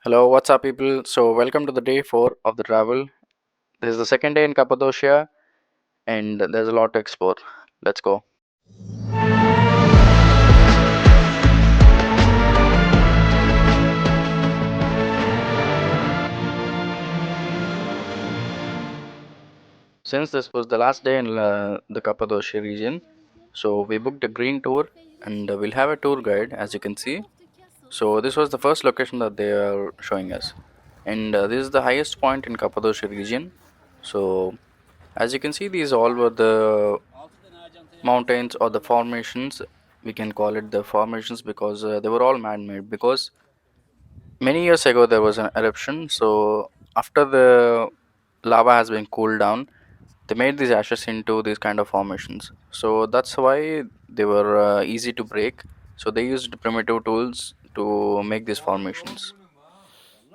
Hello, what's up, people? So, welcome to the day 4 of the travel. This is the second day in Cappadocia, and there's a lot to explore. Let's go. Since this was the last day in the Cappadocia region, so we booked a green tour, and we'll have a tour guide, as you can see. So, this was the first location that they are showing us, and this is the highest point in Cappadocia region. So, as you can see, these all were the mountains or the formations. We can call it the formations because they were all man-made, because many years ago there was an eruption. So after the lava has been cooled down, they made these ashes into these kind of formations. So that's why they were easy to break. So they used primitive tools to make these formations.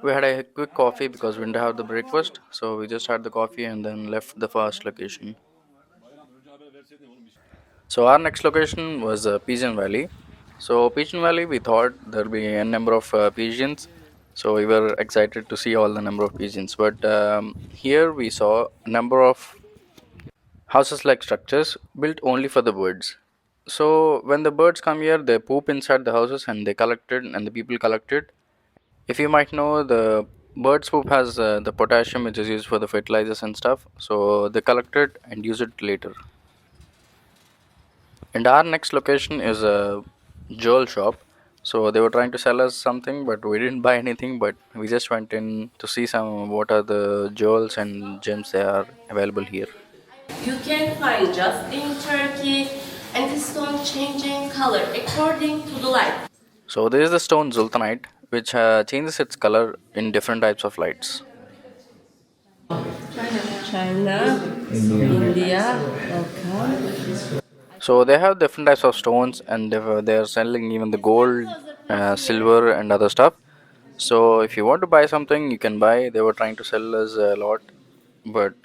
We had a quick coffee because we didn't have the breakfast, so we just had the coffee and then left the first location. So our next location was Pigeon Valley. So Pigeon Valley, we thought there'll be a number of pigeons. So we were excited to see all the number of pigeons. But here we saw a number of houses-like structures built only for the birds. So when the birds come here, they poop inside the houses and they collect it, and the people collect it. If you might know, the bird's poop has the potassium which is used for the fertilizers and stuff. So they collect it and use it later. And our next location is a jewel shop. So they were trying to sell us something, but we didn't buy anything. But we just went in to see some what are the jewels and gems that are available here. You can find just in Turkey and the stone changing color according to the light. So there is the stone Zultanite, which changes its color in different types of lights. China, India, okay. So they have different types of stones, and they are selling even the gold, silver, and other stuff. So if you want to buy something, you can buy. They were trying to sell us a lot, but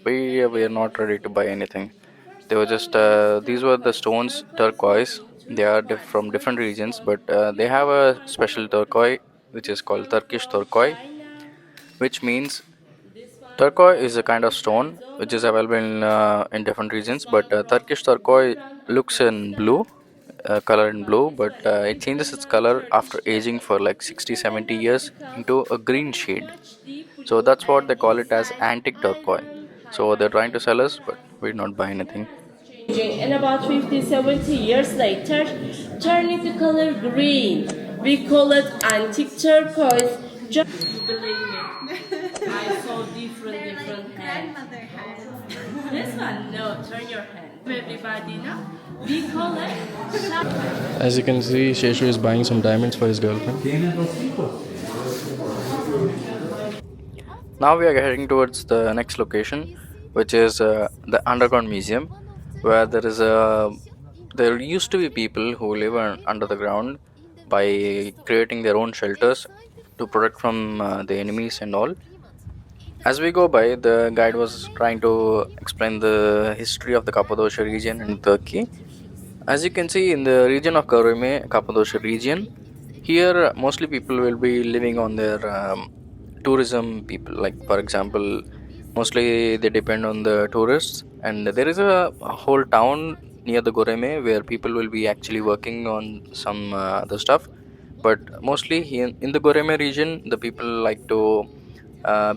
we are not ready to buy anything. They were just these were the stones turquoise. They are from different regions, but they have a special turquoise which is called Turkish turquoise, which means turquoise is a kind of stone which is available in different regions, but Turkish turquoise looks in blue, color in blue, but it changes its color after aging for like 60, 70 years into a green shade. So that's what they call it as antique turquoise. So they're trying to sell us, but we did not buy anything. Changing and about 50, 70 years later, turning the color green. We call it antique turquoise. Just believe me, I saw different hands. This one, no, turn your hand. Everybody now. We call it. As you can see, Sheshu is buying some diamonds for his girlfriend. Now we are heading towards the next location, which is the underground museum, where there used to be people who live under the ground by creating their own shelters to protect from the enemies and all. As we go by, the guide was trying to explain the history of the Cappadocia region in Turkey. As you can see in the region of Karime, Cappadocia region, here mostly people will be living on their tourism people. Like for example, mostly they depend on the tourists, and there is a whole town near the Goreme where people will be actually working on some other stuff. But mostly in the Goreme region, the people like to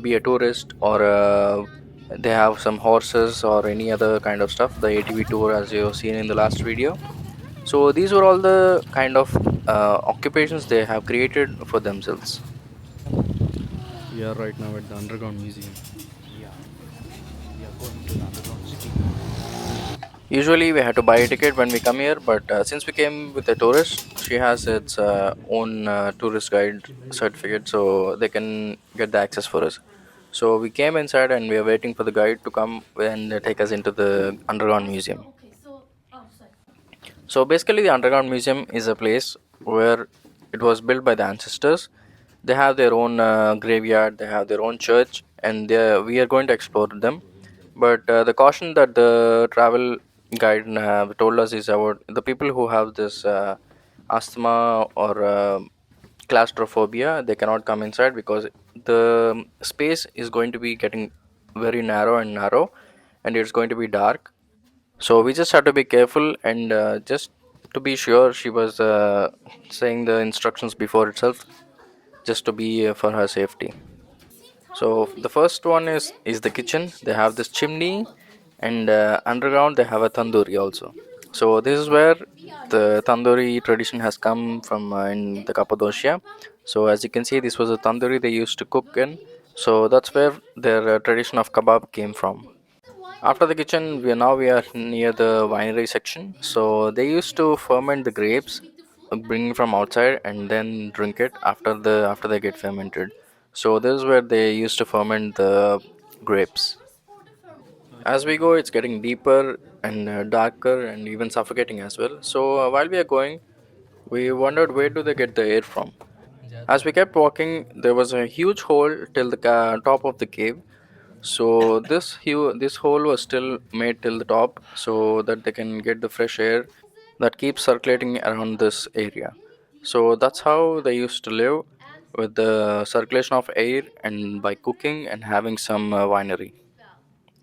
be a tourist, or they have some horses or any other kind of stuff. The ATV tour, as you've seen in the last video. So these were all the kind of occupations they have created for themselves. We are right now at the underground museum. Usually we have to buy a ticket when we come here, but since we came with a tourist, she has its own tourist guide certificate, so they can get the access for us. So we came inside and we are waiting for the guide to come and take us into the underground museum. So basically, the underground museum is a place where it was built by the ancestors. They have their own graveyard, they have their own church, and we are going to explore them. But the caution that the travel guide told us is about the people who have this asthma or claustrophobia. They cannot come inside because the space is going to be getting very narrow and narrow, and it's going to be dark. So we just have to be careful, and just to be sure, she was saying the instructions before itself, just to be for her safety. So the first one is the kitchen. They have this chimney, and underground they have a tandoori also. So this is where the tandoori tradition has come from in the Cappadocia. So as you can see, this was a tandoori they used to cook in. So that's where their tradition of kebab came from. After the kitchen, we are near the winery section. So they used to ferment the grapes, bring from outside, and then drink it after they get fermented. So this is where they used to ferment the grapes. As we go, it's getting deeper and darker and even suffocating as well. So while we are going, we wondered where do they get the air from. As we kept walking, there was a huge hole till the top of the cave. So this hole was still made till the top so that they can get the fresh air that keeps circulating around this area. So that's how they used to live, with the circulation of air and by cooking and having some winery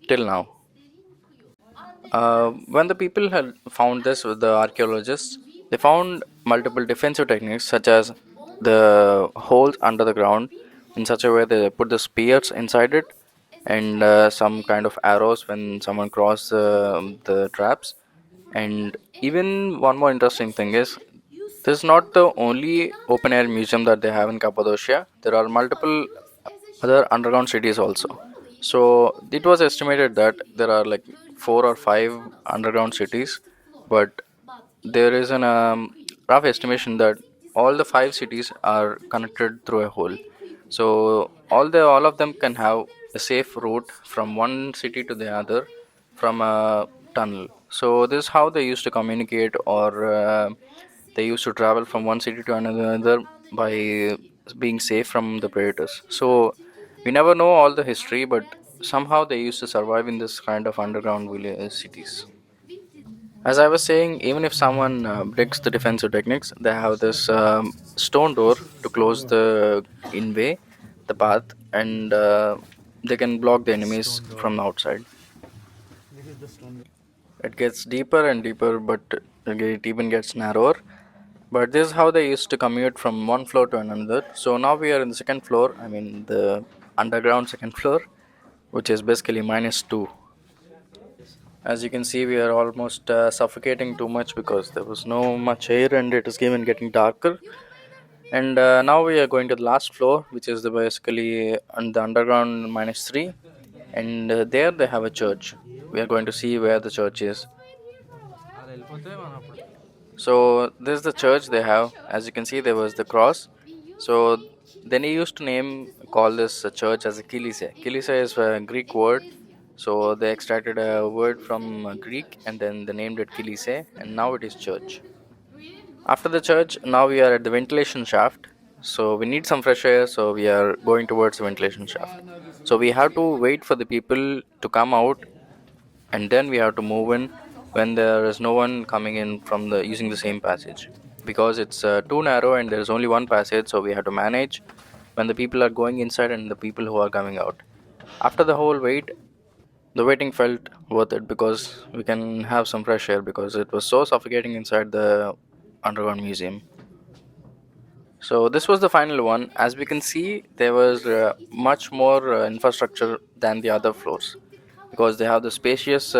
till now. When the people had found this with the archaeologists, they found multiple defensive techniques such as the holes under the ground in such a way they put the spears inside it, and some kind of arrows when someone crossed the traps. And even one more interesting thing is, this is not the only open air museum that they have in Cappadocia. There are multiple other underground cities also. So it was estimated that there are like 4 or 5 underground cities, but there is an rough estimation that all the 5 cities are connected through a hole. So all of them can have a safe route from one city to the other from a tunnel. So this is how they used to communicate, or they used to travel from one city to another by being safe from the predators. So we never know all the history, but somehow they used to survive in this kind of underground cities. As I was saying, even if someone breaks the defensive techniques, they have this stone door to close the in-way, the path, and they can block the enemies from outside. It gets deeper and deeper, but it even gets narrower. But this is how they used to commute from one floor to another. So now we are in the second floor, I mean the underground second floor, which is basically -2. As you can see, we are almost suffocating too much because there was no much air and it is even getting darker. And now we are going to the last floor, which is basically on the underground -3. And there they have a church. We are going to see where the church is. So this is the church they have. As you can see, there was the cross. So then he used to call this church as a kilise. Kilise is a Greek word. So they extracted a word from Greek and then they named it kilise, and now it is church. After the church, now we are at the ventilation shaft. So we need some fresh air, so we are going towards the ventilation shaft. So we have to wait for the people to come out, and then we have to move in when there is no one coming in from the using the same passage, because it's too narrow and there is only one passage. So we have to manage when the people are going inside and the people who are coming out. After the whole wait, the waiting felt worth it because we can have some fresh air, because it was so suffocating inside the underground museum. So this was the final one. As we can see, there was much more infrastructure than the other floors, because they have the spacious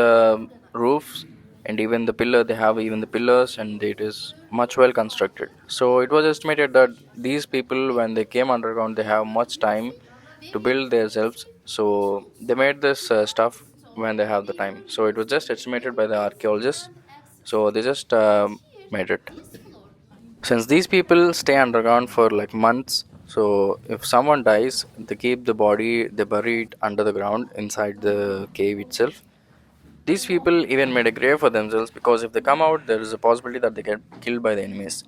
roofs, and even the pillar. They have even the pillars, and it is much well constructed. So it was estimated that these people, when they came underground, they have much time to build themselves. So they made this stuff when they have the time. So it was just estimated by the archaeologists. So they just made it. Since these people stay underground for like months, so if someone dies, they keep the body, they bury it under the ground inside the cave itself. These people even made a grave for themselves, because if they come out, there is a possibility that they get killed by the enemies.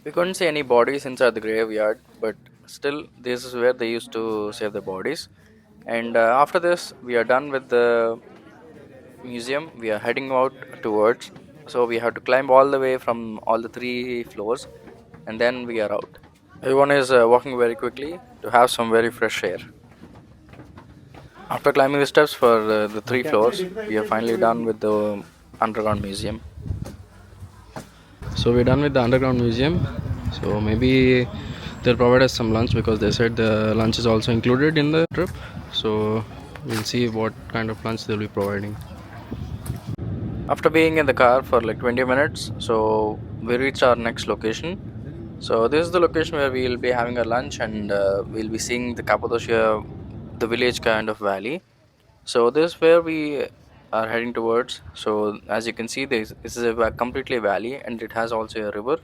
We couldn't see any bodies inside the graveyard, but still, this is where they used to save the bodies. And after this, we are done with the museum. We are heading out towards. So we have to climb all the way from all the 3 floors, and then we are out. Everyone is walking very quickly to have some very fresh air. After climbing the steps for the three floors, we are finally done with the underground museum. So we're done with the underground museum. So maybe they'll provide us some lunch because they said the lunch is also included in the trip. So we'll see what kind of lunch they'll be providing. After being in the car for like 20 minutes, so we reached our next location. So this is the location where we'll be having a lunch and we'll be seeing the Cappadocia, the village kind of valley. So this is where we are heading towards. So as you can see, this is a completely valley and it has also a river.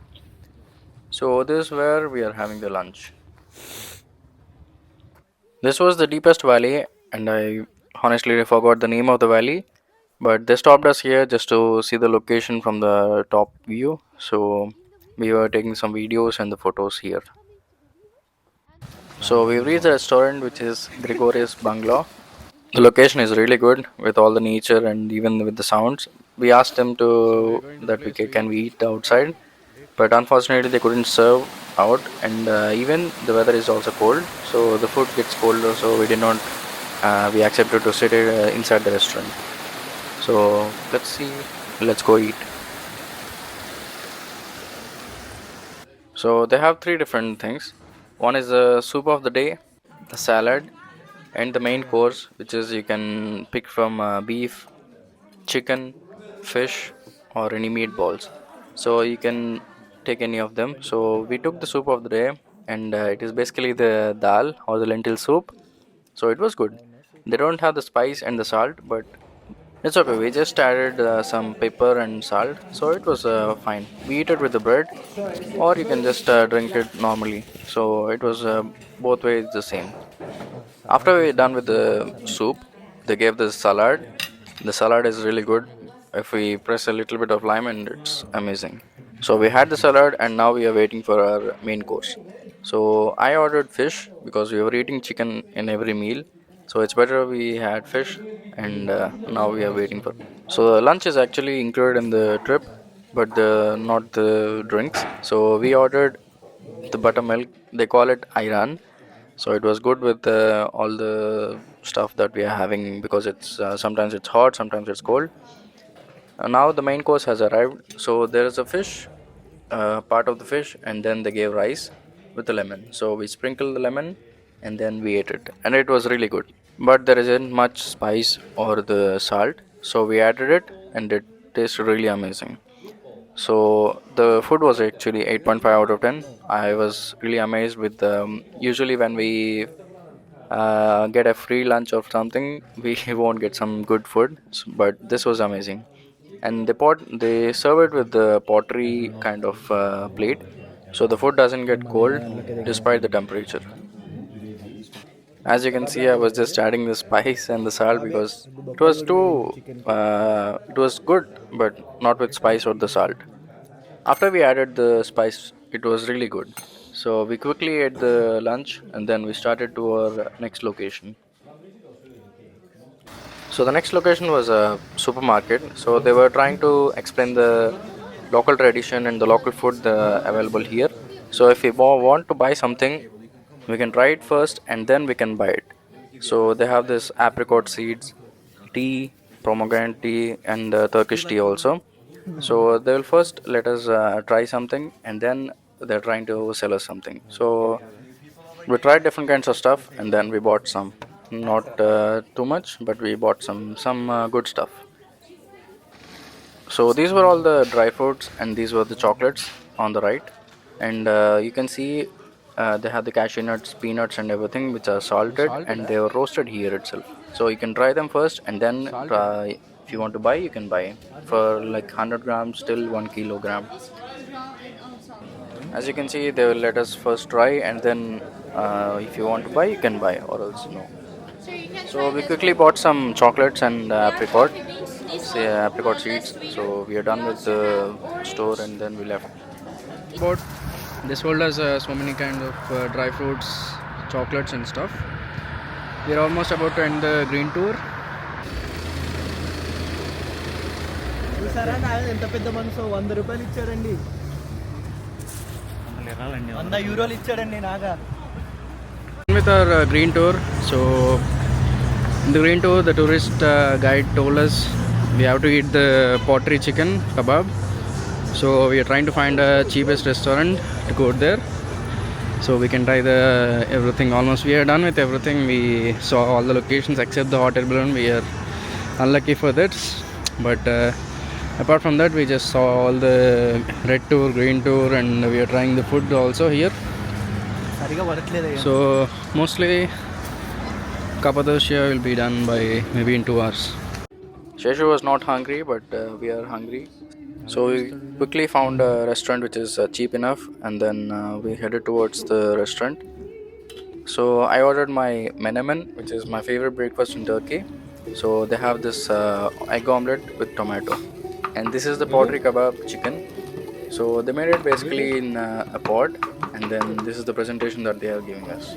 So this is where we are having the lunch. This was the deepest valley, and I honestly forgot the name of the valley. But they stopped us here just to see the location from the top view. So we were taking some videos and the photos here. So we reached the restaurant, which is Gregorius Bungalow. The location is really good with all the nature and even with the sounds. We asked them to that can we eat outside, but unfortunately they couldn't serve out, and even the weather is also cold, so the food gets colder. So we did not. We accepted to sit inside the restaurant. So let's see. Let's go eat. So they have three different things. One is the soup of the day, the salad, and the main course, which is you can pick from beef, chicken, fish, or any meatballs. So you can take any of them. So we took the soup of the day, and it is basically the dal or the lentil soup. So it was good. They don't have the spice and the salt, but it's okay. We just added some pepper and salt, so it was fine. We eat it with the bread, or you can just drink it normally. So it was both ways the same. After we're done with the soup, they gave the salad. The salad is really good. If we press a little bit of lime, and it's amazing. So we had the salad, and now we are waiting for our main course. So I ordered fish because we were eating chicken in every meal. So it's better we had fish, and now we are waiting for. So the lunch is actually included in the trip, but not the drinks. So we ordered the buttermilk. They call it Iran. So it was good with all the stuff that we are having because it's sometimes it's hot, sometimes it's cold. Now the main course has arrived. So there is a fish, part of the fish, and then they gave rice with the lemon. So we sprinkled the lemon, and then we ate it, and it was really good. But there isn't much spice or the salt, so we added it, and it tasted really amazing. So the food was actually 8.5 out of 10. I was really amazed with usually when we get a free lunch or something, we won't get some good food, but this was amazing. And they serve it with the pottery kind of plate, so the food doesn't get cold despite the temperature. As you can see, I was just adding the spice and the salt because it was good, but not with spice or the salt. After we added the spice, it was really good. So we quickly ate the lunch and then we started to our next location. So the next location was a supermarket. So they were trying to explain the local tradition and the local food available here. So if we want to buy something, we can try it first and then we can buy it. So they have this apricot seeds, tea, pomegranate tea, and Turkish tea also. So they will first let us try something and then they're trying to sell us something. So we tried different kinds of stuff and then we bought some. Not too much, but we bought some good stuff. So these were all the dry fruits and these were the chocolates on the right. And you can see they have the cashew nuts, peanuts, and everything which are salted and they were roasted here itself. So you can try them first and then try. If you want to buy, you can buy for like 100 grams till 1 kilogram. As you can see, they will let us first try and then if you want to buy, you can buy or else no. So we quickly bought some chocolates and apricot seeds. So we are done with the store and then we left. But they sold us so many kind of dry fruits, chocolates and stuff. We're almost about to end the green tour. చూసారా ఆయన ఎంత పెద్ద మనసు 100 రూపాయలు ఇచ్చాడండి €100 ఇచ్చాడండి Naga. With our green tour. So in the green tour, the tourist guide told us we have to eat the pottery chicken kebab. So we are trying to find a cheapest restaurant to go there, so we can try the everything. Almost we are done with everything. We saw all the locations except the hot air balloon. We are unlucky for that, but apart from that, we just saw all the red tour, green tour, and we are trying the food also here. సరిగా పడట్లేదు. So mostly Cappadocia will be done by maybe in 2 hours. Sheshu was not hungry, but we are hungry. So we quickly found a restaurant which is cheap enough, and then we headed towards the restaurant. So I ordered my menemen, which is my favorite breakfast in Turkey. So they have this egg omelette with tomato, and this is the pottery kebab chicken. So they made it basically in a pot, and then this is the presentation that they are giving us.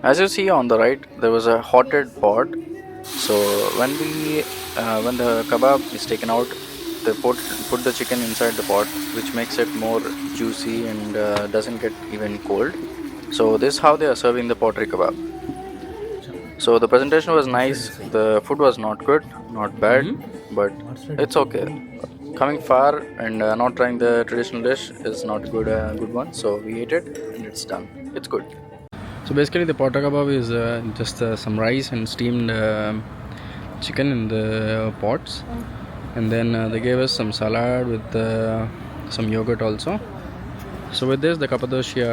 As you see on the right, there was a hotted pot. So when the kebab is taken out, they put the chicken inside the pot, which makes it more juicy and doesn't get even cold. So this is how they are serving the pottery kebab. So the presentation was nice. The food was not good, not bad, but it's okay. Coming far and not trying the traditional dish is not good one. So we ate it and it's done. It's good. So basically, the pottery kebab is just some rice and steamed chicken in the pots, and then they gave us some salad with some yogurt also. So with this, the Cappadocia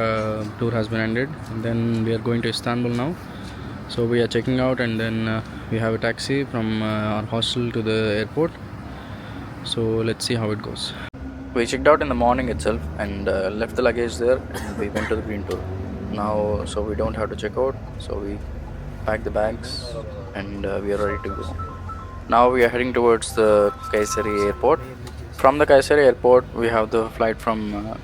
tour has been ended, and then we are going to Istanbul now. So we are checking out, and then we have a taxi from our hostel to the airport. So let's see how it goes. We checked out in the morning itself and left the luggage there, and we went to the green tour. Now, so we don't have to check out, so we packed the bags and we are ready to go. Now we are heading towards the Kayseri airport. From the Kayseri airport, we have the flight from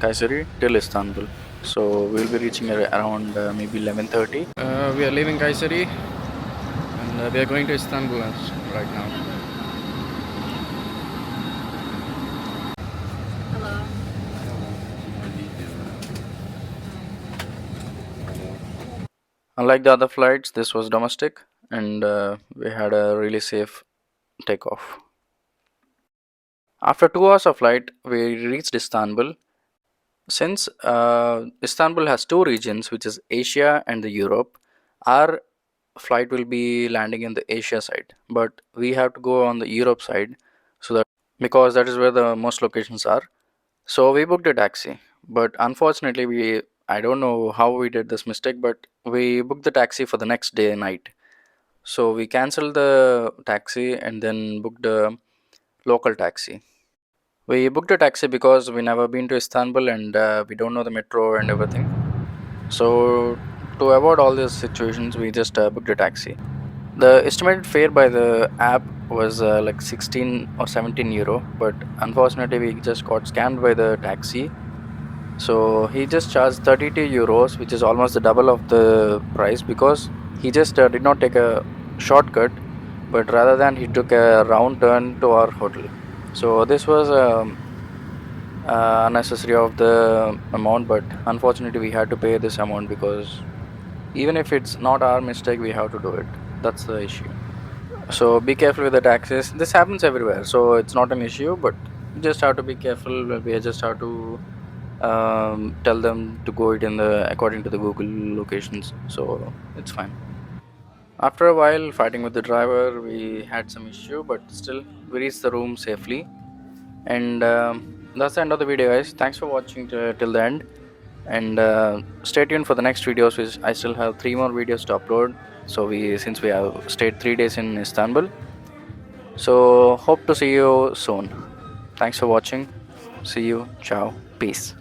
Kayseri till Istanbul. So we will be reaching around maybe 11:30. We are leaving Kayseri, and we are going to Istanbul right now. Unlike the other flights, this was domestic, and we had a really safe takeoff. After 2 hours of flight, we reached Istanbul. Since Istanbul has two regions, which is Asia and the Europe, our flight will be landing in the Asia side, but we have to go on the Europe side, so that because that is where the most locations are. So we booked a taxi, but unfortunately, I don't know how we did this mistake, but we booked the taxi for the next day night. So we canceled the taxi and then booked a local taxi. We booked a taxi because we never been to Istanbul and we don't know the metro and everything. So to avoid all these situations, we just booked a taxi. The estimated fare by the app was like 16 or 17 euro, but unfortunately we just got scammed by the taxi. So he just charged 32 euros, which is almost the double of the price, because he just did not take a shortcut, but rather than he took a round turn to our hotel. So this was unnecessary of the amount, but unfortunately we had to pay this amount because even if it's not our mistake, we have to do it. That's the issue. So be careful with the taxes. This happens everywhere, so it's not an issue, but you just have to be careful. We just have to tell them to go it in the according to the Google locations, so it's fine. After a while fighting with the driver, we had some issue, but still we reached the room safely. And that's the end of the video, guys. Thanks for watching till the end, and stay tuned for the next videos, which I still have 3 more videos to upload. So since we have stayed 3 days in Istanbul, so hope to see you soon. Thanks for watching. See you. Ciao. Peace.